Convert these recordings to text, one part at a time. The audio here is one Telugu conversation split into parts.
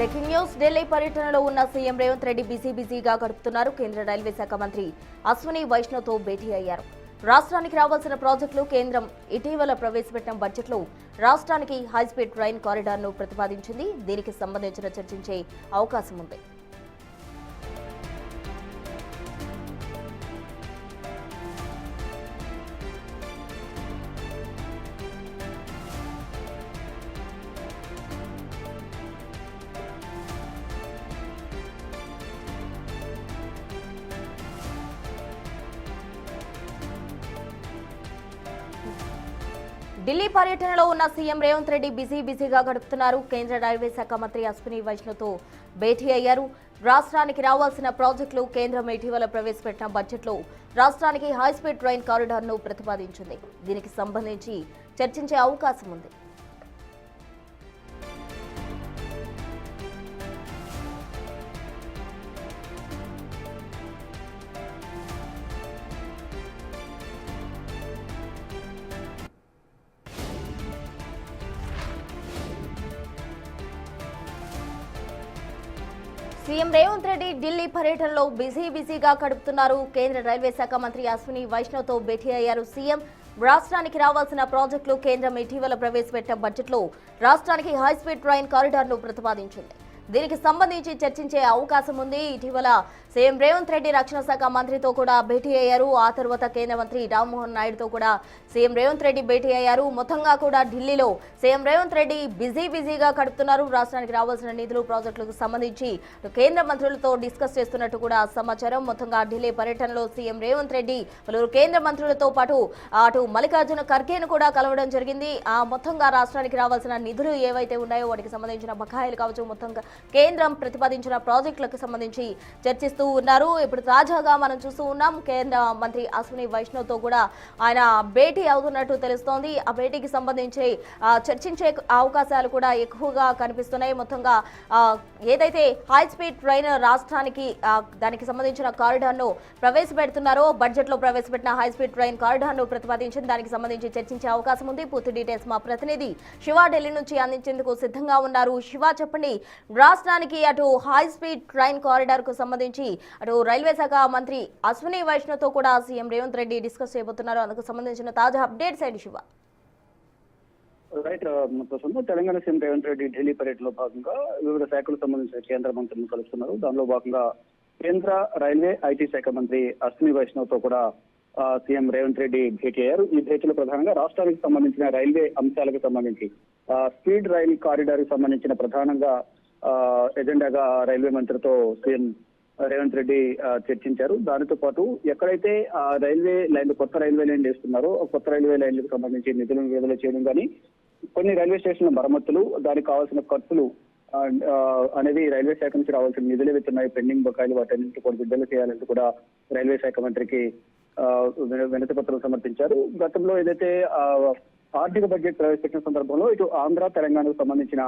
బ్రేకింగ్ న్యూస్ ఢిల్లీ పర్యటనలో ఉన్న సీఎం రేవంత్ రెడ్డి బిజీగా గడుపుతున్నారు. కేంద్ర రైల్వే శాఖ మంత్రి అశ్విని వైష్ణవ్తో భేటీ అయ్యారు. రాష్ట్రానికి రావాల్సిన ప్రాజెక్టులు కేంద్రం ఇటీవల ప్రవేశపెట్టిన బడ్జెట్లో రాష్ట్రానికి హైస్పీడ్ ట్రైన్ కారిడార్ను ప్రతిపాదించింది. దీనికి సంబంధించిన చర్చించే అవకాశం ఉంది. ఢిల్లీ పర్యటనలో ఉన్న సీఎం రేవంత్ రెడ్డి బిజీగా గడుపుతున్నారు. కేంద్ర రైల్వే శాఖ మంత్రి అశ్విని వైష్ణవ్తో భేటీ అయ్యారు. రాష్ట్రానికి రావాల్సిన ప్రాజెక్టులు కేంద్రం ఇటీవల ప్రవేశపెట్టిన బడ్జెట్లో రాష్ట్రానికి హైస్పీడ్ ట్రైన్ కారిడార్ను ప్రతిపాదించింది. దీనికి సంబంధించి చర్చించే అవకాశం ఉంది. సీఎం రేవంత్ రెడ్డి ఢిల్లీ పర్యటనలో బిజీగా గడుపుతున్నారు. కేంద్ర రైల్వే శాఖ మంత్రి అశ్విని వైష్ణవ్తో భేటీ అయ్యారు. సీఎం రాష్ట్రానికి రావాల్సిన ప్రాజెక్టులు కేంద్రం ఇటీవల ప్రవేశపెట్టిన బడ్జెట్లో రాష్ట్రానికి హైస్పీడ్ ట్రైన్ కారిడార్ను ప్రతిపాదించింది. దీనికి సంబంధించి చర్చించే అవకాశం ఉంది. ఇటీవల సీఎం రేవంత్ రెడ్డి రక్షణ శాఖ మంత్రితో కూడా భేటీ అయ్యారు. ఆ తర్వాత కేంద్ర మంత్రి రామ్మోహన్ నాయుడుతో కూడా సీఎం రేవంత్ రెడ్డి భేటీ అయ్యారు. మొత్తంగా కూడా ఢిల్లీలో సీఎం రేవంత్ రెడ్డి బిజీగా గడుపుతున్నారు. రాష్ట్రానికి రావాల్సిన నిధులు ప్రాజెక్టులకు సంబంధించి కేంద్ర మంత్రులతో డిస్కస్ చేస్తున్నట్టు కూడా సమాచారం. మొత్తంగా ఢిల్లీ పర్యటనలో సీఎం రేవంత్ రెడ్డి పలువురు కేంద్ర మంత్రులతో పాటు అటు మల్లికార్జున ఖర్గేను కూడా కలవడం జరిగింది. మొత్తంగా రాష్ట్రానికి రావాల్సిన నిధులు ఏవైతే ఉన్నాయో వాటికి సంబంధించిన బకాయిలు కావచ్చు, మొత్తంగా కేంద్రం ప్రతిపాదించిన ప్రాజెక్టులకు సంబంధించి చర్చిస్తూ ఉన్నారు. ఇప్పుడు తాజాగా మనం చూస్తూ ఉన్నాం. కేంద్ర మంత్రి అశ్విని వైష్ణవ్తో కూడా ఆయన భేటీ అవుతున్నట్టు తెలుస్తోంది. ఆ భేటీకి సంబంధించి చర్చించే అవకాశాలు కూడా ఎక్కువగా కనిపిస్తున్నాయి. మొత్తంగా ఏదైతే హై స్పీడ్ ట్రైన్ రాష్ట్రానికి దానికి సంబంధించిన కారిడార్ను ప్రవేశపెడుతున్నారో, బడ్జెట్లో ప్రవేశపెట్టిన హై స్పీడ్ ట్రైన్ కారిడార్ను ప్రతిపాదించింది. దానికి సంబంధించి చర్చించే అవకాశం ఉంది. పూర్తి డీటెయిల్స్ మా ప్రతినిధి శివ ఢిల్లీ నుంచి అందించేందుకు సిద్ధంగా ఉన్నారు. శివ, చెప్పండి, రాష్ట్రానికి అటు హై స్పీడ్ ట్రైన్ కారిడార్ కు సంబంధించి అటు రైల్వే శాఖ మంత్రి అశ్విని వైష్ణవ్తో కూడా సీఎం రేవంత్ రెడ్డి డిస్కస్ చేయబోతున్నారు. అందుకు సంబంధించిన తాజా అప్డేట్స్ ఏంటి శివ? రైట్, తెలంగాణ సీఎం రేవంత్ రెడ్డి ఢిల్లీ పర్యటనలో భాగంగా వివిధ శాఖలకు సంబంధించిన కేంద్ర మంత్రులను కలుస్తున్నారు. దానిలో భాగంగా కేంద్ర రైల్వే ఐటీ శాఖ మంత్రి అశ్విని వైష్ణవ్తో కూడా సీఎం రేవంత్ రెడ్డి భేటీ అయ్యారు. ఈ భేటీలో ప్రధానంగా రాష్ట్రానికి సంబంధించిన రైల్వే అంశాలకు సంబంధించి స్పీడ్ రైల్ కారిడార్ కి సంబంధించిన ప్రధానంగా ఎజెండాగా రైల్వే మంత్రితో సీఎం రేవంత్ రెడ్డి చర్చించారు. దానితో పాటు ఎక్కడైతే రైల్వే లైన్లు కొత్త రైల్వే లైన్లు వేస్తున్నారో కొత్త రైల్వే లైన్లకు సంబంధించి నిధులను విడుదల చేయడం కానీ, కొన్ని రైల్వే స్టేషన్ల మరమ్మతులు, దానికి కావాల్సిన ఖర్చులు అనేది రైల్వే శాఖ నుంచి రావాల్సిన నిధులు వెళ్తున్నాయి, పెండింగ్ బకాయిలు, వాటన్నింటి కూడా విడుదల చేయాలంటూ కూడా రైల్వే శాఖ మంత్రికి వినతి పత్రం సమర్పించారు. గతంలో ఏదైతే ఆర్థిక బడ్జెట్ ప్రవేశపెట్టిన సందర్భంలో ఇటు ఆంధ్ర, తెలంగాణకు సంబంధించిన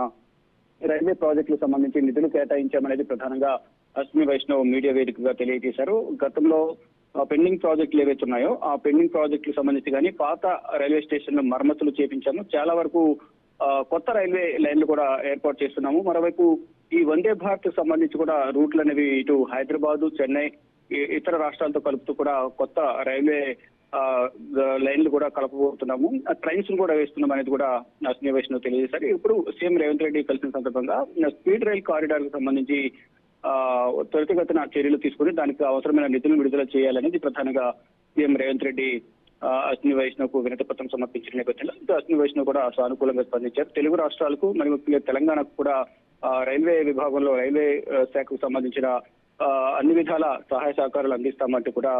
రైల్వే ప్రాజెక్టులకు సంబంధించి నిధులు కేటాయించామనేది ప్రధానంగా అశ్విని వైష్ణవ్ మీడియా వేదికగా తెలియజేశారు. గతంలో పెండింగ్ ప్రాజెక్టులు ఏవైతే ఉన్నాయో ఆ పెండింగ్ ప్రాజెక్టులకు సంబంధించి కానీ పాత రైల్వే స్టేషన్ల మరమ్మతులు చేపించాము. చాలా వరకు కొత్త రైల్వే లైన్లు కూడా ఏర్పాటు చేస్తున్నాము. మరోవైపు ఈ వందే భారత్ సంబంధించి కూడా రూట్లు అనేవి ఇటు హైదరాబాద్, చెన్నై, ఇతర రాష్ట్రాలతో కలుపుతూ కూడా కొత్త రైల్వే లైన్లు కూడా కలపబోతున్నాము, ట్రైన్స్ కూడా వేస్తున్నాం అనేది కూడా అశ్విని వైష్ణవ్ తెలియజేశారు. ఇప్పుడు సీఎం రేవంత్ రెడ్డి కలిసిన సందర్భంగా స్పీడ్ రైల్ కారిడార్ కు సంబంధించి త్వరితగతిన చర్యలు తీసుకుని దానికి అవసరమైన నిధులను విడుదల చేయాలనేది ప్రధానంగా సీఎం రేవంత్ రెడ్డి అశ్విని వైష్ణవ్ కు వినతి పత్రం సమర్పించిన నేపథ్యంలో అశ్విని వైష్ణవ్ కూడా సానుకూలంగా స్పందించారు. తెలుగు రాష్ట్రాలకు మరియు ముఖ్యంగా తెలంగాణకు కూడా రైల్వే విభాగంలో రైల్వే శాఖకు సంబంధించిన అన్ని విధాల సహాయ సహకారాలు అందిస్తామంటూ కూడా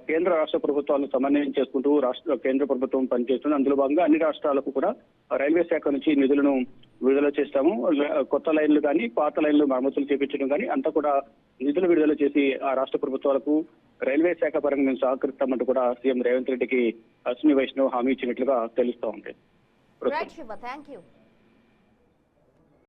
కేంద్ర రాష్ట్ర ప్రభుత్వాలను సమన్వయం చేసుకుంటూ కేంద్ర ప్రభుత్వం పనిచేస్తుంది. అందులో భాగంగా అన్ని రాష్ట్రాలకు కూడా రైల్వే శాఖ నుంచి నిధులను విడుదల చేస్తాము. కొత్త లైన్లు కానీ, పాత లైన్లు మరమ్మతులు చేపించడం కానీ అంతా కూడా నిధులు విడుదల చేసి ఆ రాష్ట్ర ప్రభుత్వాలకు రైల్వే శాఖ పరంగా మేము సహకరిస్తామంటూ కూడా సీఎం రేవంత్ రెడ్డికి అశ్విని వైష్ణవ్ హామీ ఇచ్చినట్లుగా తెలుస్తూ ఉంది.